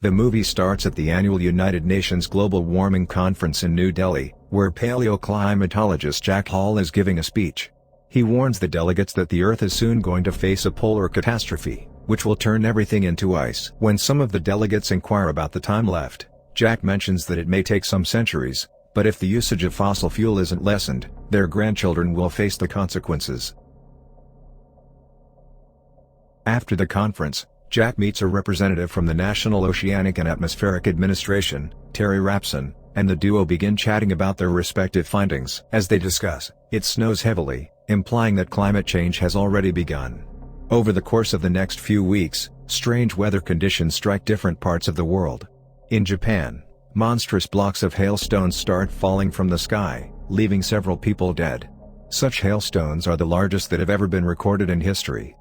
The movie starts at the annual United Nations Global Warming Conference in New Delhi, where paleoclimatologist Jack Hall is giving a speech. He warns the delegates that the Earth is soon going to face a polar catastrophe, which will turn everything into ice. When some of the delegates inquire about the time left, Jack mentions that it may take some centuries, but if the usage of fossil fuel isn't lessened, their grandchildren will face the consequences. After the conference, Jack meets a representative from the National Oceanic and Atmospheric Administration, Terry Rapson, and the duo begin chatting about their respective findings. As they discuss, it snows heavily, implying that climate change has already begun. Over the course of the next few weeks, strange weather conditions strike different parts of the world. In Japan, monstrous blocks of hailstones start falling from the sky, leaving several people dead. Such hailstones are the largest that have ever been recorded in history.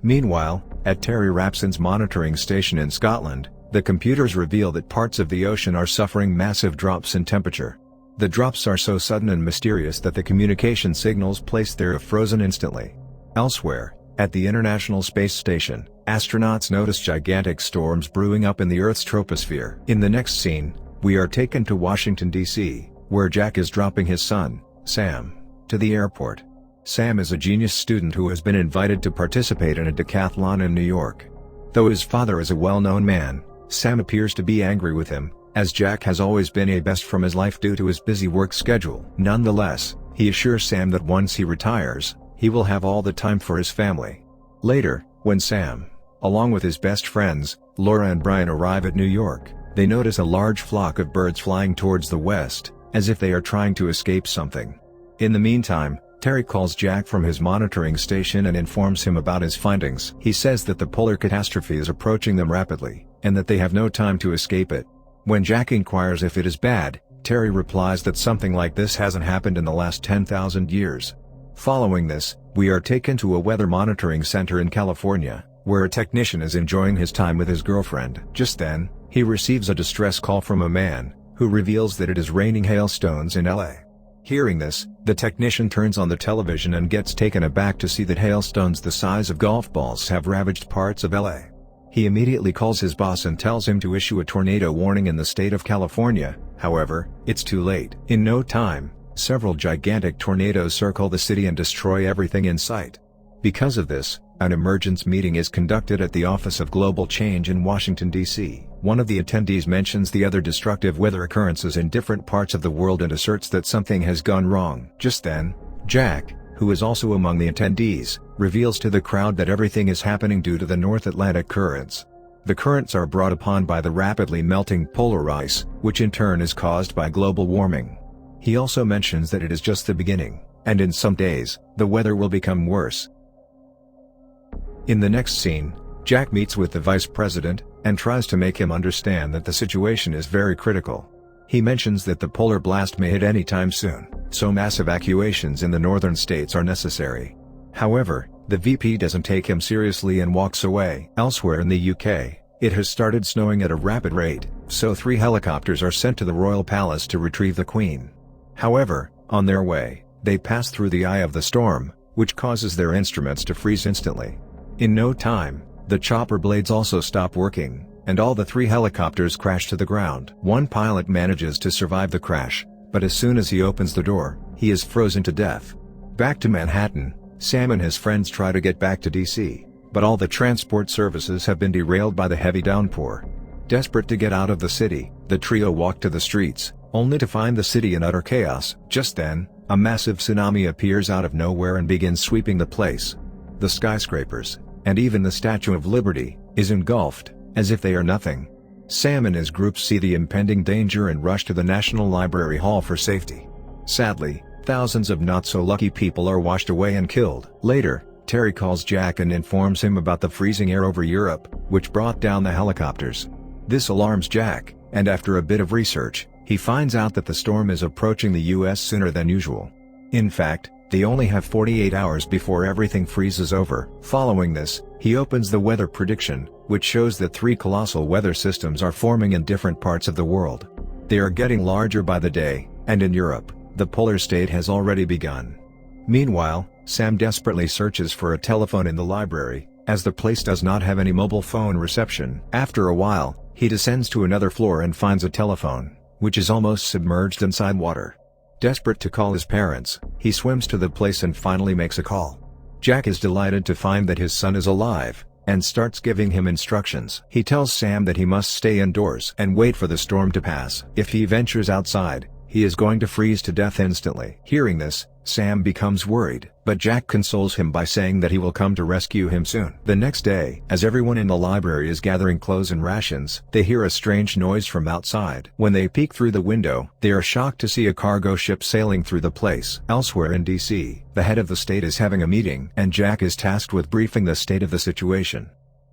Meanwhile, at Terry Rapson's monitoring station in Scotland, the computers reveal that parts of the ocean are suffering massive drops in temperature. The drops are so sudden and mysterious that the communication signals placed there have frozen instantly. Elsewhere, at the International Space Station, astronauts notice gigantic storms brewing up in the Earth's troposphere. In the next scene, we are taken to Washington, D.C., where Jack is dropping his son, Sam, to the airport. Sam is a genius student who has been invited to participate in a decathlon in New York. Though his father is a well-known man, Sam appears to be angry with him, as Jack has always been a best from his life due to his busy work schedule. Nonetheless, he assures Sam that once he retires, he will have all the time for his family. Later, when Sam, along with his best friends, Laura and Brian, arrive at New York, they notice a large flock of birds flying towards the west, as if they are trying to escape something. In the meantime, Terry calls Jack from his monitoring station and informs him about his findings. He says that the polar catastrophe is approaching them rapidly, and that they have no time to escape it. When Jack inquires if it is bad, Terry replies that something like this hasn't happened in the last 10,000 years. Following this, we are taken to a weather monitoring center in California, where a technician is enjoying his time with his girlfriend. Just then, he receives a distress call from a man, who reveals that it is raining hailstones in LA. Hearing this, the technician turns on the television and gets taken aback to see that hailstones the size of golf balls have ravaged parts of LA. He immediately calls his boss and tells him to issue a tornado warning in the state of California. However, it's too late. In no time, several gigantic tornadoes circle the city and destroy everything in sight. Because of this, an emergency meeting is conducted at the Office of Global Change in Washington, D.C. One of the attendees mentions the other destructive weather occurrences in different parts of the world and asserts that something has gone wrong. Just then, Jack, who is also among the attendees, reveals to the crowd that everything is happening due to the North Atlantic currents. The currents are brought upon by the rapidly melting polar ice, which in turn is caused by global warming. He also mentions that it is just the beginning, and in some days, the weather will become worse. In the next scene, Jack meets with the vice president, and tries to make him understand that the situation is very critical. He mentions that the polar blast may hit any time soon, so mass evacuations in the northern states are necessary. However, the VP doesn't take him seriously and walks away. Elsewhere in the UK, it has started snowing at a rapid rate, so 3 helicopters are sent to the royal palace to retrieve the Queen. However, on their way, they pass through the eye of the storm, which causes their instruments to freeze instantly. In no time, the chopper blades also stop working, and all the 3 helicopters crash to the ground. One pilot manages to survive the crash, but as soon as he opens the door, he is frozen to death. Back to Manhattan, Sam and his friends try to get back to DC, but all the transport services have been derailed by the heavy downpour. Desperate to get out of the city, the trio walk to the streets, only to find the city in utter chaos. Just then, a massive tsunami appears out of nowhere and begins sweeping the place. The skyscrapers, and even the Statue of Liberty, is engulfed, as if they are nothing. Sam and his group see the impending danger and rush to the National Library Hall for safety. Sadly, thousands of not-so-lucky people are washed away and killed. Later, Terry calls Jack and informs him about the freezing air over Europe, which brought down the helicopters. This alarms Jack, and after a bit of research, he finds out that the storm is approaching the US sooner than usual. In fact, they only have 48 hours before everything freezes over. Following this, he opens the weather prediction, which shows that 3 colossal weather systems are forming in different parts of the world. They are getting larger by the day, and in Europe, the polar state has already begun. Meanwhile, Sam desperately searches for a telephone in the library, as the place does not have any mobile phone reception. After a while, he descends to another floor and finds a telephone, which is almost submerged inside water. Desperate to call his parents, he swims to the place and finally makes a call. Jack is delighted to find that his son is alive, and starts giving him instructions. He tells Sam that he must stay indoors and wait for the storm to pass. If he ventures outside, he is going to freeze to death instantly. Hearing this, Sam becomes worried, but Jack consoles him by saying that he will come to rescue him soon. The next day, as everyone in the library is gathering clothes and rations, they hear a strange noise from outside. When they peek through the window, they are shocked to see a cargo ship sailing through the place. Elsewhere in D.C., the head of the state is having a meeting, and Jack is tasked with briefing the state of the situation.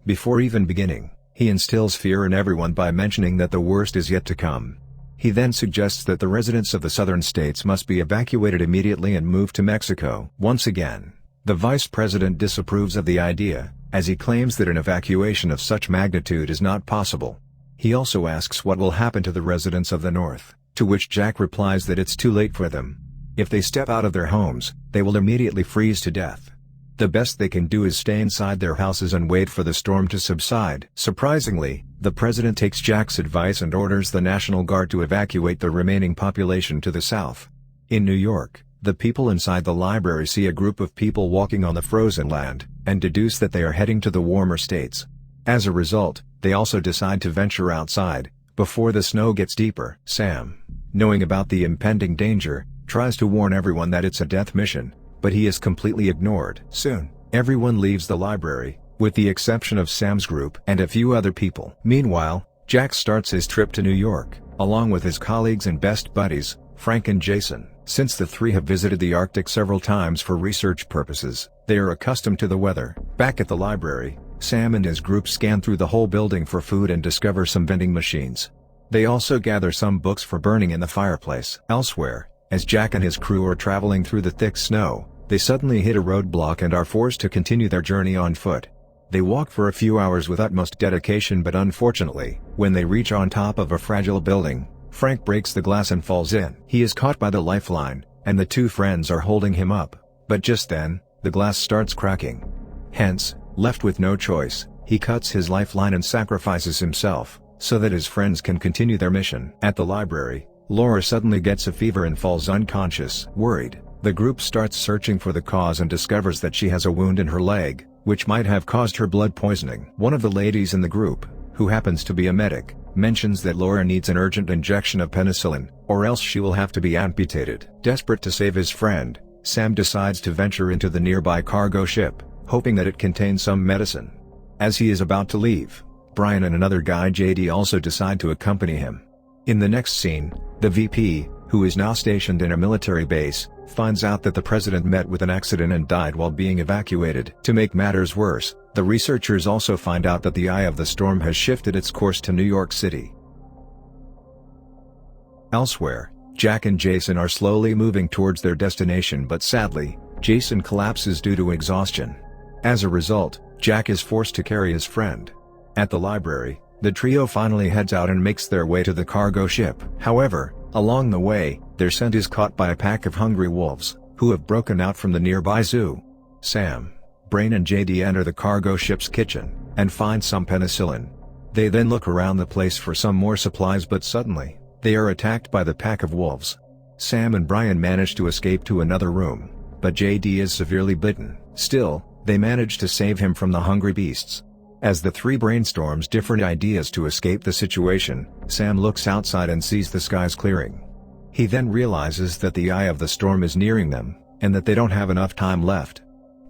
Before even beginning, he instills fear in everyone by mentioning that the worst is yet to come. He then suggests that the residents of the southern states must be evacuated immediately and moved to Mexico. Once again, the vice president disapproves of the idea, as he claims that an evacuation of such magnitude is not possible. He also asks what will happen to the residents of the north, to which Jack replies that it's too late for them. If they step out of their homes, they will immediately freeze to death. The best they can do is stay inside their houses and wait for the storm to subside. Surprisingly, the president takes Jack's advice and orders the National Guard to evacuate the remaining population to the south. In New York, the people inside the library see a group of people walking on the frozen land, and deduce that they are heading to the warmer states. As a result, they also decide to venture outside, before the snow gets deeper. Sam, knowing about the impending danger, tries to warn everyone that it's a death mission, but he is completely ignored. Soon, everyone leaves the library, with the exception of Sam's group and a few other people. Meanwhile, Jack starts his trip to New York, along with his colleagues and best buddies, Frank and Jason. Since the three have visited the Arctic several times for research purposes, they are accustomed to the weather. Back at the library, Sam and his group scan through the whole building for food and discover some vending machines. They also gather some books for burning in the fireplace. Elsewhere, as Jack and his crew are traveling through the thick snow, they suddenly hit a roadblock and are forced to continue their journey on foot. They walk for a few hours with utmost dedication, but unfortunately, when they reach on top of a fragile building, Frank breaks the glass and falls in. He is caught by the lifeline, and the two friends are holding him up, but just then, the glass starts cracking. Hence, left with no choice, he cuts his lifeline and sacrifices himself, so that his friends can continue their mission. At the library, Laura suddenly gets a fever and falls unconscious. Worried, the group starts searching for the cause and discovers that she has a wound in her leg, which might have caused her blood poisoning. One of the ladies in the group, who happens to be a medic, mentions that Laura needs an urgent injection of penicillin, or else she will have to be amputated. Desperate to save his friend, Sam decides to venture into the nearby cargo ship, hoping that it contains some medicine. As he is about to leave, Brian and another guy JD also decide to accompany him. In the next scene, the VP, who is now stationed in a military base, finds out that the president met with an accident and died while being evacuated. To make matters worse, the researchers also find out that the eye of the storm has shifted its course to New York City. Elsewhere, Jack and Jason are slowly moving towards their destination, but sadly, Jason collapses due to exhaustion. As a result, Jack is forced to carry his friend. At the library, the trio finally heads out and makes their way to the cargo ship. However, along the way, their scent is caught by a pack of hungry wolves, who have broken out from the nearby zoo. Sam, Brain and JD enter the cargo ship's kitchen, and find some penicillin. They then look around the place for some more supplies, but suddenly, they are attacked by the pack of wolves. Sam and Brian manage to escape to another room, but JD is severely bitten. Still, they manage to save him from the hungry beasts. As the three brainstorms different ideas to escape the situation, Sam looks outside and sees the skies clearing. He then realizes that the eye of the storm is nearing them, and that they don't have enough time left.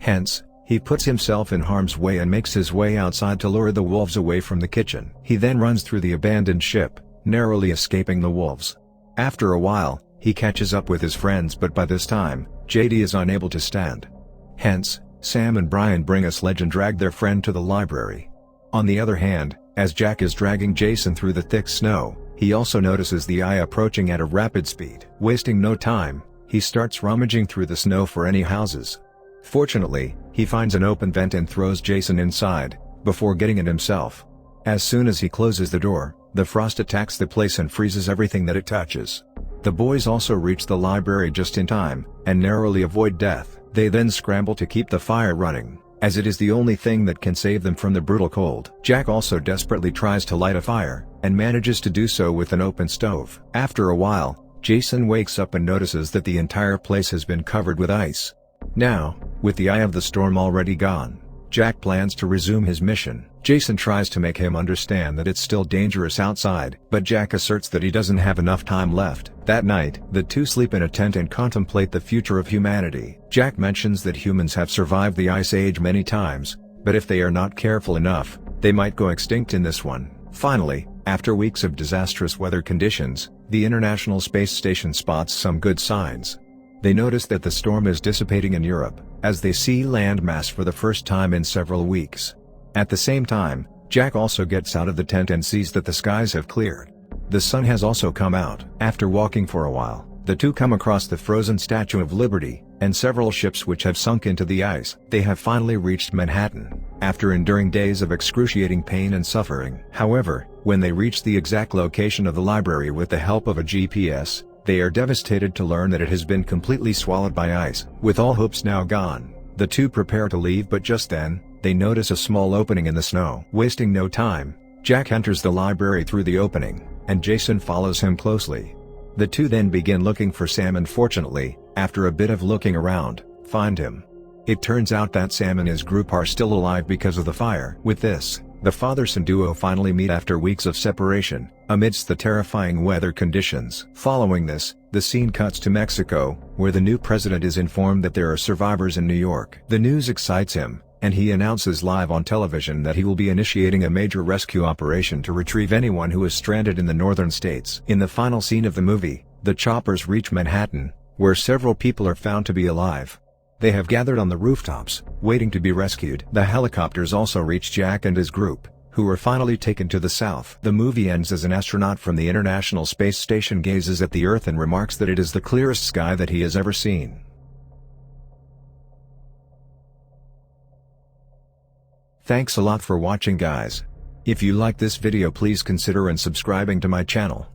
Hence, he puts himself in harm's way and makes his way outside to lure the wolves away from the kitchen. He then runs through the abandoned ship, narrowly escaping the wolves. After a while, he catches up with his friends, but by this time, JD is unable to stand. Hence, Sam and Brian bring a sledge and drag their friend to the library. On the other hand, as Jack is dragging Jason through the thick snow, he also notices the eye approaching at a rapid speed. Wasting no time, he starts rummaging through the snow for any houses. Fortunately, he finds an open vent and throws Jason inside, before getting in himself. As soon as he closes the door, the frost attacks the place and freezes everything that it touches. The boys also reach the library just in time, and narrowly avoid death. They then scramble to keep the fire running, as it is the only thing that can save them from the brutal cold. Jack also desperately tries to light a fire, and manages to do so with an open stove. After a while, Jason wakes up and notices that the entire place has been covered with ice. Now, with the eye of the storm already gone, Jack plans to resume his mission. Jason tries to make him understand that it's still dangerous outside, but Jack asserts that he doesn't have enough time left. That night, the two sleep in a tent and contemplate the future of humanity. Jack mentions that humans have survived the Ice Age many times, but if they are not careful enough, they might go extinct in this one. Finally, after weeks of disastrous weather conditions, the International Space Station spots some good signs. They notice that the storm is dissipating in Europe, as they see land mass for the first time in several weeks. At the same time, Jack also gets out of the tent and sees that the skies have cleared. The sun has also come out. After walking for a while, the two come across the frozen Statue of Liberty, and several ships which have sunk into the ice. They have finally reached Manhattan, after enduring days of excruciating pain and suffering. However, when they reach the exact location of the library with the help of a GPS, they are devastated to learn that it has been completely swallowed by ice. With all hopes now gone, the two prepare to leave, but just then, they notice a small opening in the snow. Wasting no time, Jack enters the library through the opening, and Jason follows him closely. The two then begin looking for Sam and fortunately, after a bit of looking around, find him. It turns out that Sam and his group are still alive because of the fire. With this, the father-son duo finally meet after weeks of separation, amidst the terrifying weather conditions. Following this, the scene cuts to Mexico, where the new president is informed that there are survivors in New York. The news excites him, and he announces live on television that he will be initiating a major rescue operation to retrieve anyone who is stranded in the northern states. In the final scene of the movie, the choppers reach Manhattan, where several people are found to be alive. They have gathered on the rooftops, waiting to be rescued. The helicopters also reach Jack and his group, who are finally taken to the south. The movie ends as an astronaut from the International Space Station gazes at the Earth and remarks that it is the clearest sky that he has ever seen. Thanks a lot for watching, guys. If you like this video, please consider subscribing to my channel.